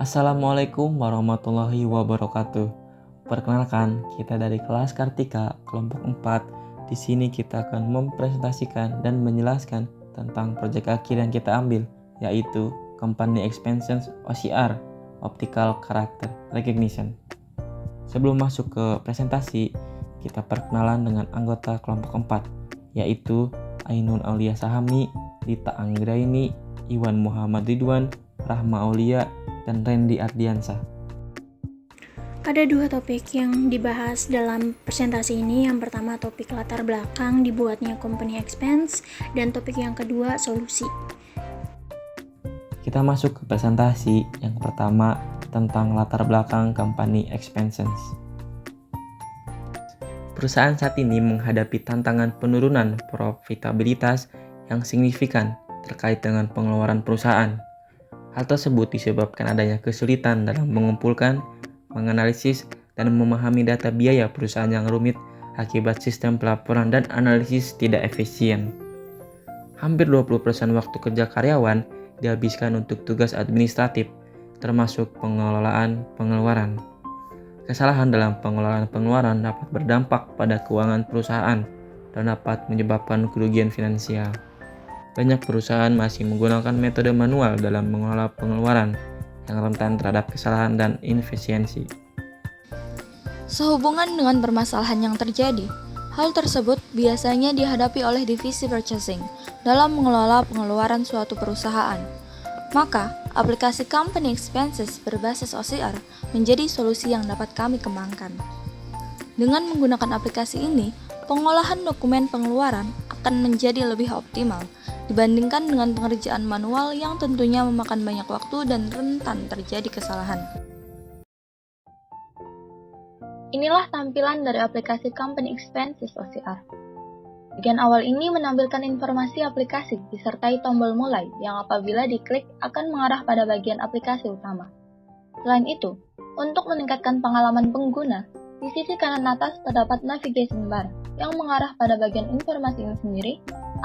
Assalamualaikum warahmatullahi wabarakatuh. Perkenalkan, kita dari kelas Kartika kelompok 4. Di sini kita akan mempresentasikan dan menjelaskan tentang proyek akhir yang kita ambil, yaitu Company Expansion OCR, Optical Character Recognition. Sebelum masuk ke presentasi, kita perkenalan dengan anggota kelompok 4, yaitu Ainun Aulia Sahami, Dita Anggraini, Iwan Muhammad Ridwan, Rahma Aulia, dan Randy Ardiansyah. Ada dua topik yang dibahas dalam presentasi ini. Yang pertama topik latar belakang dibuatnya company expense, dan topik yang kedua solusi. Kita masuk ke presentasi. Yang pertama tentang latar belakang company expansions. Perusahaan saat ini menghadapi tantangan penurunan profitabilitas yang signifikan terkait dengan pengeluaran perusahaan. Hal tersebut disebabkan adanya kesulitan dalam mengumpulkan, menganalisis, dan memahami data biaya perusahaan yang rumit akibat sistem pelaporan dan analisis tidak efisien. Hampir 20% waktu kerja karyawan dihabiskan untuk tugas administratif, termasuk pengelolaan pengeluaran. Kesalahan dalam pengelolaan pengeluaran dapat berdampak pada keuangan perusahaan dan dapat menyebabkan kerugian finansial. Banyak perusahaan masih menggunakan metode manual dalam mengelola pengeluaran yang rentan terhadap kesalahan dan inefisiensi. Sehubungan dengan permasalahan yang terjadi, hal tersebut biasanya dihadapi oleh divisi purchasing dalam mengelola pengeluaran suatu perusahaan. Maka, aplikasi Company Expenses berbasis OCR menjadi solusi yang dapat kami kembangkan. Dengan menggunakan aplikasi ini, pengolahan dokumen pengeluaran akan menjadi lebih optimal dibandingkan dengan pengerjaan manual yang tentunya memakan banyak waktu dan rentan terjadi kesalahan. Inilah tampilan dari aplikasi Company Expenses OCR. Bagian awal ini menampilkan informasi aplikasi disertai tombol mulai yang apabila diklik akan mengarah pada bagian aplikasi utama. Selain itu, untuk meningkatkan pengalaman pengguna, di sisi kanan atas terdapat navigation bar yang mengarah pada bagian informasi ini sendiri,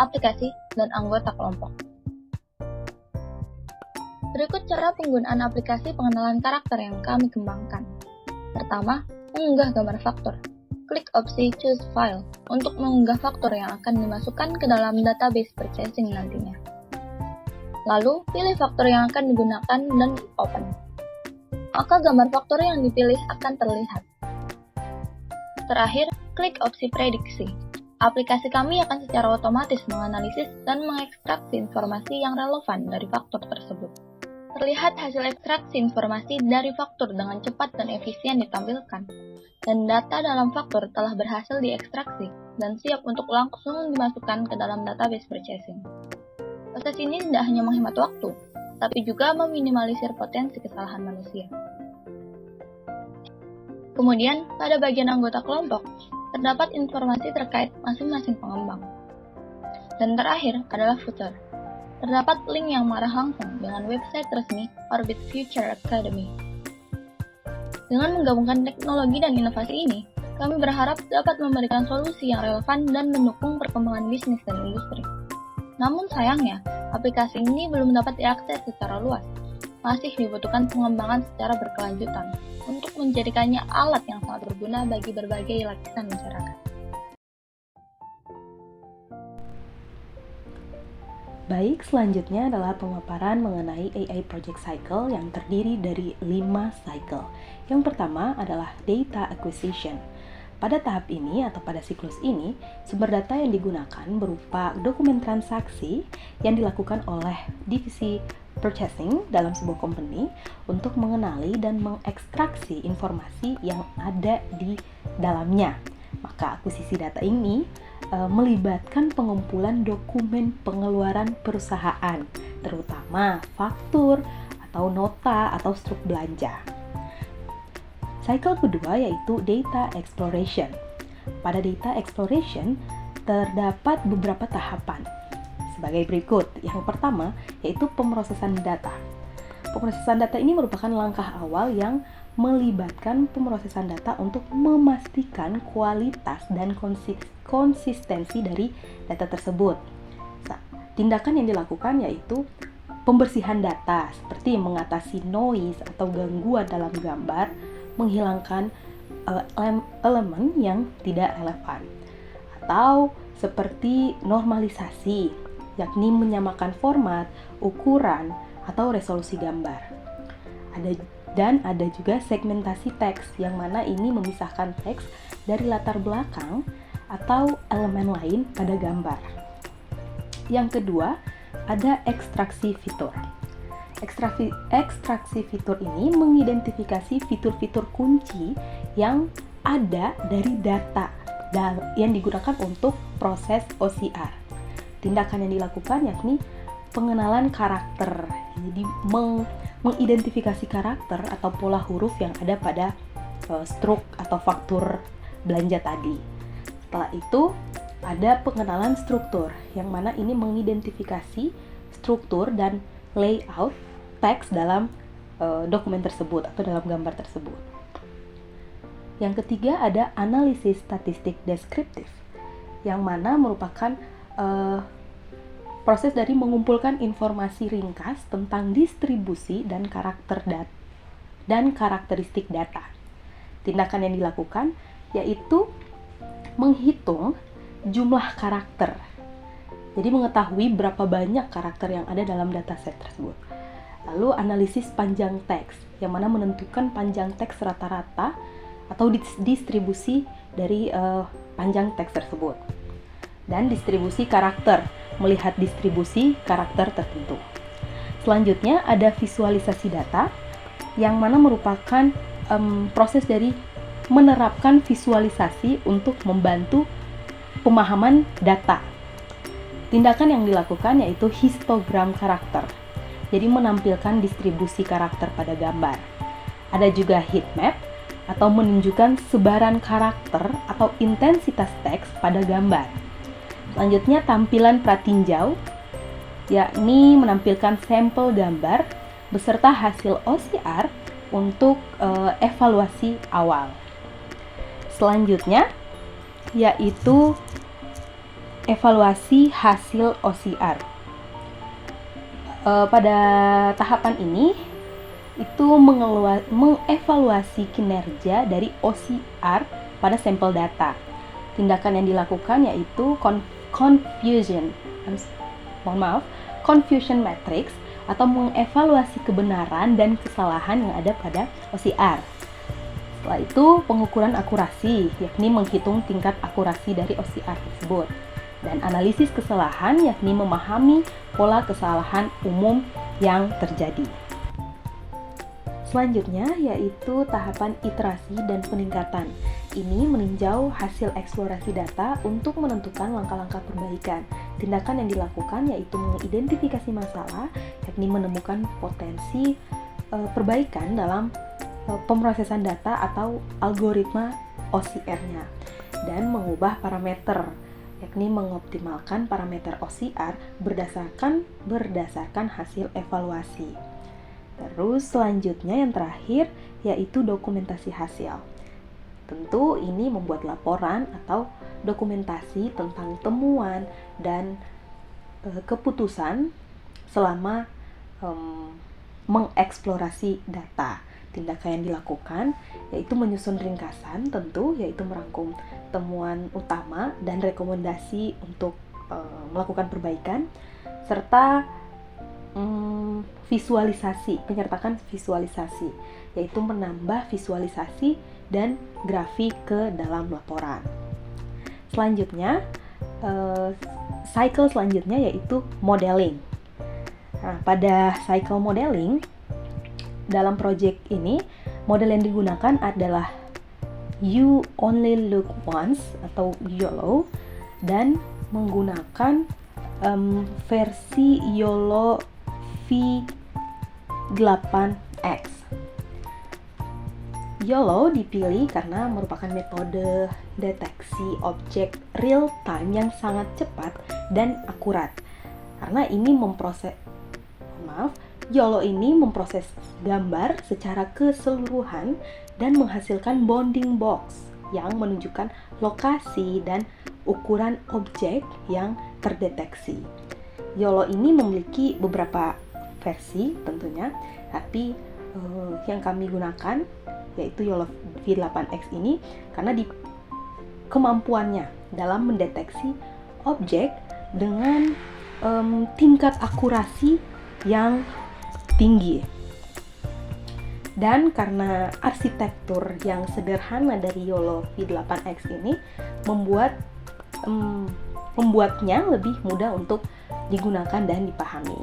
aplikasi, dan anggota kelompok. Berikut cara penggunaan aplikasi pengenalan karakter yang kami kembangkan. Pertama, mengunggah gambar faktur. Klik opsi Choose File untuk mengunggah faktur yang akan dimasukkan ke dalam database purchasing nantinya. Lalu, pilih faktur yang akan digunakan dan open. Maka gambar faktur yang dipilih akan terlihat. Terakhir, klik opsi prediksi. Aplikasi kami akan secara otomatis menganalisis dan mengekstraksi informasi yang relevan dari faktur tersebut. Terlihat hasil ekstraksi informasi dari faktur dengan cepat dan efisien ditampilkan, dan data dalam faktur telah berhasil diekstraksi dan siap untuk langsung dimasukkan ke dalam database purchasing. Proses ini tidak hanya menghemat waktu, tapi juga meminimalisir potensi kesalahan manusia. Kemudian, pada bagian anggota kelompok, terdapat informasi terkait masing-masing pengembang. Dan terakhir adalah footer. Terdapat link yang mengarah langsung dengan website resmi Orbit Future Academy. Dengan menggabungkan teknologi dan inovasi ini, kami berharap dapat memberikan solusi yang relevan dan mendukung perkembangan bisnis dan industri. Namun sayangnya, aplikasi ini belum dapat diakses secara luas. Masih dibutuhkan pengembangan secara berkelanjutan untuk menjadikannya alat yang sangat berguna bagi berbagai lapisan masyarakat. Baik, selanjutnya adalah pemaparan mengenai AI Project Cycle yang terdiri dari 5 cycle. Yang pertama adalah Data Acquisition. Pada tahap ini atau pada siklus ini, sumber data yang digunakan berupa dokumen transaksi yang dilakukan oleh divisi purchasing dalam sebuah company untuk mengenali dan mengekstraksi informasi yang ada di dalamnya. Maka akuisisi data ini melibatkan pengumpulan dokumen pengeluaran perusahaan, terutama faktur atau nota atau struk belanja. Cycle kedua yaitu Data Exploration. Pada Data Exploration terdapat beberapa tahapan sebagai berikut. Yang pertama yaitu pemrosesan data. Pemrosesan data ini merupakan langkah awal yang melibatkan pemrosesan data untuk memastikan kualitas dan konsistensi dari data tersebut. Tindakan yang dilakukan yaitu pembersihan data seperti mengatasi noise atau gangguan dalam gambar, menghilangkan elemen yang tidak relevan, atau seperti normalisasi, yakni menyamakan format, ukuran, atau resolusi gambar. Ada juga segmentasi teks, yang mana ini memisahkan teks dari latar belakang atau elemen lain pada gambar. Yang kedua, ada ekstraksi fitur. Ekstraksi fitur ini mengidentifikasi fitur-fitur kunci yang ada dari data yang digunakan untuk proses OCR. Tindakan yang dilakukan yakni pengenalan karakter. Jadi mengidentifikasi karakter atau pola huruf yang ada pada struk atau faktur belanja tadi. Setelah itu ada pengenalan struktur, yang mana ini mengidentifikasi struktur dan layout teks dalam dokumen tersebut atau dalam gambar tersebut. Yang ketiga ada analisis statistik deskriptif, yang mana merupakan proses dari mengumpulkan informasi ringkas tentang distribusi dan karakteristik data. Tindakan yang dilakukan yaitu menghitung jumlah karakter. Jadi mengetahui berapa banyak karakter yang ada dalam dataset tersebut. Lalu analisis panjang teks, yang mana menentukan panjang teks rata-rata atau distribusi dari panjang teks tersebut. Dan distribusi karakter, melihat distribusi karakter tertentu. Selanjutnya ada visualisasi data, yang mana merupakan proses dari menerapkan visualisasi untuk membantu pemahaman data. Tindakan yang dilakukan yaitu histogram karakter, jadi menampilkan distribusi karakter pada gambar. Ada juga heat map, atau menunjukkan sebaran karakter atau intensitas teks pada gambar. Selanjutnya tampilan pratinjau, yakni menampilkan sampel gambar beserta hasil OCR untuk evaluasi awal. Selanjutnya yaitu evaluasi hasil OCR. Pada tahapan ini itu mengevaluasi kinerja dari OCR pada sampel data. Tindakan yang dilakukan yaitu confusion matrix, atau mengevaluasi kebenaran dan kesalahan yang ada pada OCR. Setelah itu pengukuran akurasi, yakni menghitung tingkat akurasi dari OCR tersebut. Dan analisis kesalahan, yakni memahami pola kesalahan umum yang terjadi. Selanjutnya yaitu tahapan iterasi dan peningkatan. Ini meninjau hasil eksplorasi data untuk menentukan langkah-langkah perbaikan. Tindakan yang dilakukan yaitu mengidentifikasi masalah, yakni menemukan potensi perbaikan dalam pemrosesan data atau algoritma OCR-nya, dan mengubah parameter, yakni mengoptimalkan parameter OCR berdasarkan hasil evaluasi. Terus selanjutnya yang terakhir yaitu dokumentasi hasil. Tentu ini membuat laporan atau dokumentasi tentang temuan dan keputusan selama mengeksplorasi data. Tindakan yang dilakukan yaitu menyusun ringkasan, tentu yaitu merangkum temuan utama dan rekomendasi untuk melakukan perbaikan, serta menyertakan visualisasi, yaitu menambah visualisasi dan grafik ke dalam laporan. Selanjutnya, cycle selanjutnya yaitu modeling. Nah, pada cycle modeling, dalam project ini, model yang digunakan adalah You Only Look Once atau YOLO, dan menggunakan versi YOLO V8X. YOLO dipilih karena merupakan metode deteksi objek real time yang sangat cepat dan akurat. Karena ini YOLO ini memproses gambar secara keseluruhan dan menghasilkan bounding box yang menunjukkan lokasi dan ukuran objek yang terdeteksi. YOLO ini memiliki beberapa versi tentunya, tapi yang kami gunakan yaitu YOLO V8X ini karena di kemampuannya dalam mendeteksi objek dengan tingkat akurasi yang tinggi. Dan karena arsitektur yang sederhana dari YOLO V8X ini membuatnya lebih mudah untuk digunakan dan dipahami.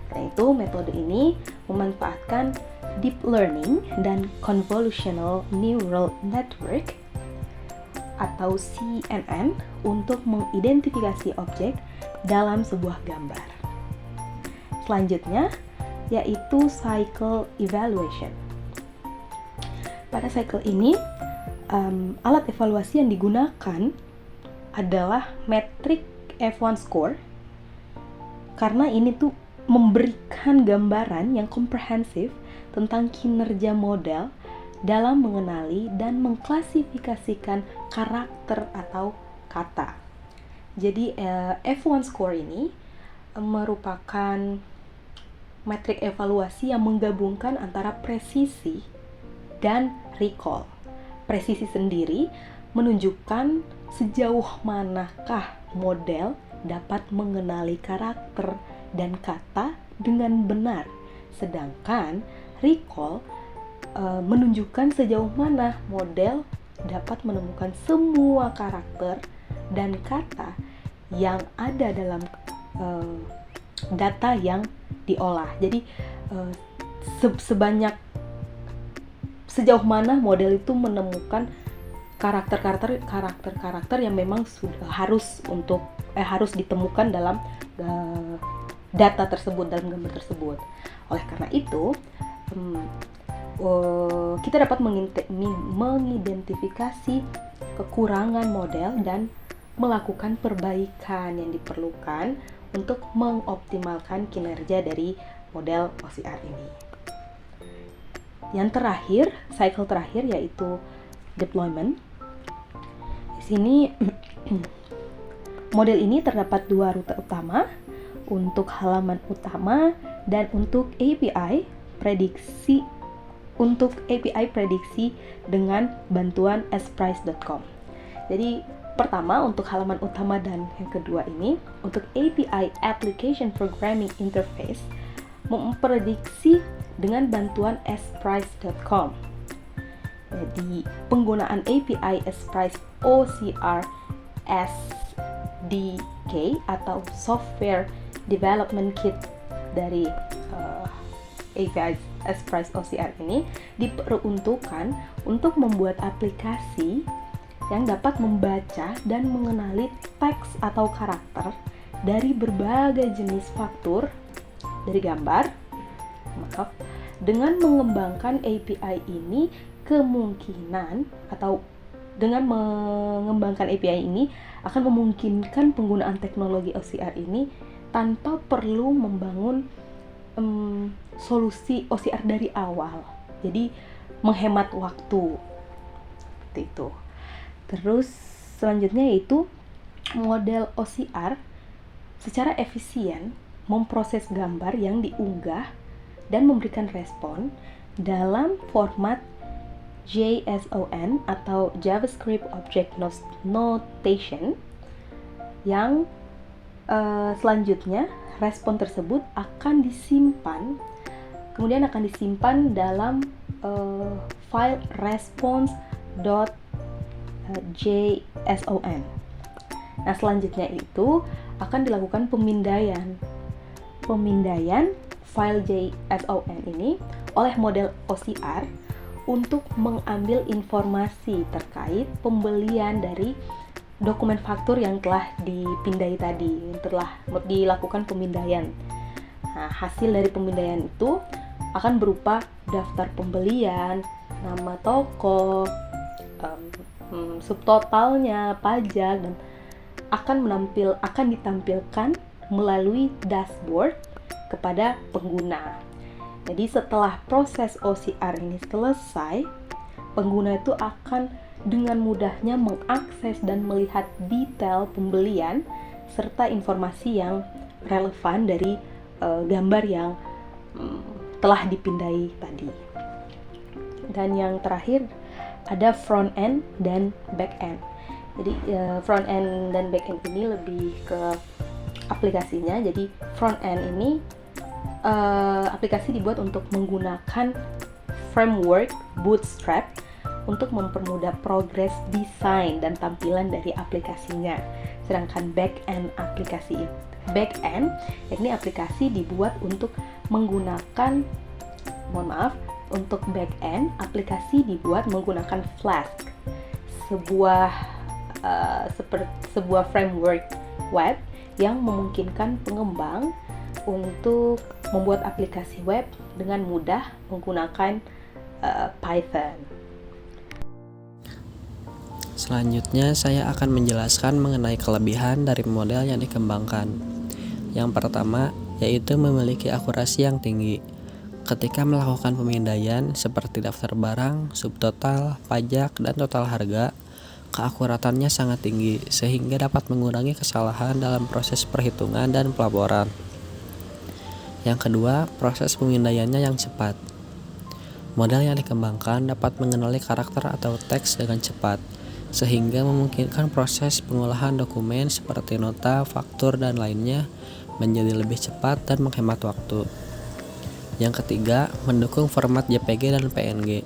Karena itu metode ini memanfaatkan deep learning dan convolutional neural network atau CNN untuk mengidentifikasi objek dalam sebuah gambar. Selanjutnya yaitu cycle evaluation. Pada cycle ini alat evaluasi yang digunakan adalah metrik F1 score karena ini tuh memberikan gambaran yang komprehensif tentang kinerja model dalam mengenali dan mengklasifikasikan karakter atau kata. Jadi F1 score ini merupakan metrik evaluasi yang menggabungkan antara presisi dan recall. Presisi sendiri menunjukkan sejauh manakah model dapat mengenali karakter dan kata dengan benar, sedangkan recall menunjukkan sejauh mana model dapat menemukan semua karakter dan kata yang ada dalam data yang diolah. Jadi sejauh mana model itu menemukan karakter yang memang harus ditemukan dalam data tersebut, dalam gambar tersebut. Oleh karena itu, kita dapat mengidentifikasi kekurangan model dan melakukan perbaikan yang diperlukan untuk mengoptimalkan kinerja dari model OCR ini. Yang terakhir, cycle terakhir yaitu deployment. Di sini model ini terdapat dua rute utama, untuk halaman utama dan untuk API prediksi dengan bantuan sprice.com. Jadi pertama untuk halaman utama dan yang kedua ini untuk API Application Programming Interface memprediksi dengan bantuan sprice.com. Jadi penggunaan API Sprice OCR SDK atau Software Development Kit dari API Sprice OCR ini diperuntukkan untuk membuat aplikasi yang dapat membaca dan mengenali teks atau karakter dari berbagai jenis faktur dari gambar. Dengan mengembangkan API ini akan memungkinkan penggunaan teknologi OCR ini tanpa perlu membangun solusi OCR dari awal. Jadi menghemat waktu. Seperti itu. Terus selanjutnya yaitu model OCR secara efisien memproses gambar yang diunggah dan memberikan respon dalam format JSON atau JavaScript Object Notation yang selanjutnya respon tersebut akan disimpan dalam file response.json. Nah, selanjutnya itu akan dilakukan pemindaian file JSON ini oleh model OCR untuk mengambil informasi terkait pembelian dari dokumen faktur yang telah dipindai tadi, yang telah dilakukan pemindaian. Nah, hasil dari pemindaian itu akan berupa daftar pembelian, nama toko, subtotalnya, pajak, dan akan ditampilkan melalui dashboard kepada pengguna. Jadi setelah proses OCR ini selesai, pengguna itu akan dengan mudahnya mengakses dan melihat detail pembelian serta informasi yang relevan dari gambar yang telah dipindai tadi. Dan yang terakhir ada front end dan back end. Jadi front end dan back end ini lebih ke aplikasinya. Jadi front end ini aplikasi dibuat untuk menggunakan framework Bootstrap untuk mempermudah progres desain dan tampilan dari aplikasinya. Sedangkan back end yakni aplikasi dibuat untuk menggunakan untuk back end aplikasi dibuat menggunakan Flask, sebuah framework web yang memungkinkan pengembang untuk membuat aplikasi web dengan mudah menggunakan Python. Selanjutnya, saya akan menjelaskan mengenai kelebihan dari model yang dikembangkan. Yang pertama, yaitu memiliki akurasi yang tinggi. Ketika melakukan pemindaian seperti daftar barang, subtotal, pajak, dan total harga, keakuratannya sangat tinggi sehingga dapat mengurangi kesalahan dalam proses perhitungan dan pelaporan. Yang kedua, proses pemindaiannya yang cepat. Model yang dikembangkan dapat mengenali karakter atau teks dengan cepat, sehingga memungkinkan proses pengolahan dokumen seperti nota, faktur, dan lainnya menjadi lebih cepat dan menghemat waktu. Yang ketiga, mendukung format JPG dan PNG,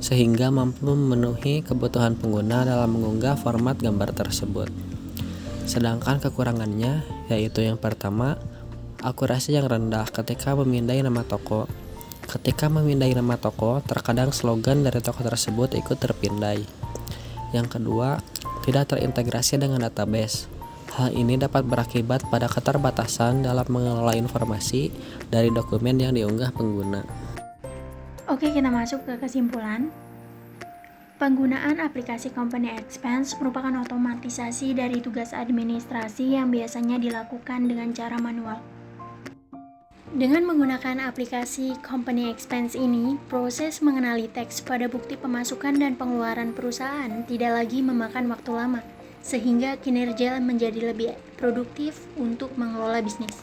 sehingga mampu memenuhi kebutuhan pengguna dalam mengunggah format gambar tersebut. Sedangkan kekurangannya, yaitu yang pertama, akurasi yang rendah ketika memindai nama toko. Ketika memindai nama toko, terkadang slogan dari toko tersebut ikut terpindai. Yang kedua, tidak terintegrasi dengan database. Hal ini dapat berakibat pada keterbatasan dalam mengelola informasi dari dokumen yang diunggah pengguna. Oke, kita masuk ke kesimpulan. Penggunaan aplikasi Company Expense merupakan otomatisasi dari tugas administrasi yang biasanya dilakukan dengan cara manual. Dengan menggunakan aplikasi Company Expense ini, proses mengenali teks pada bukti pemasukan dan pengeluaran perusahaan tidak lagi memakan waktu lama, sehingga kinerja menjadi lebih produktif untuk mengelola bisnis.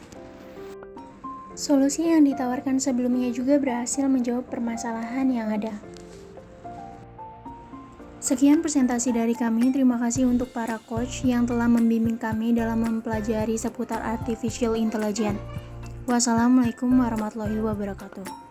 Solusi yang ditawarkan sebelumnya juga berhasil menjawab permasalahan yang ada. Sekian presentasi dari kami. Terima kasih untuk para coach yang telah membimbing kami dalam mempelajari seputar artificial intelligence. Wassalamualaikum warahmatullahi wabarakatuh.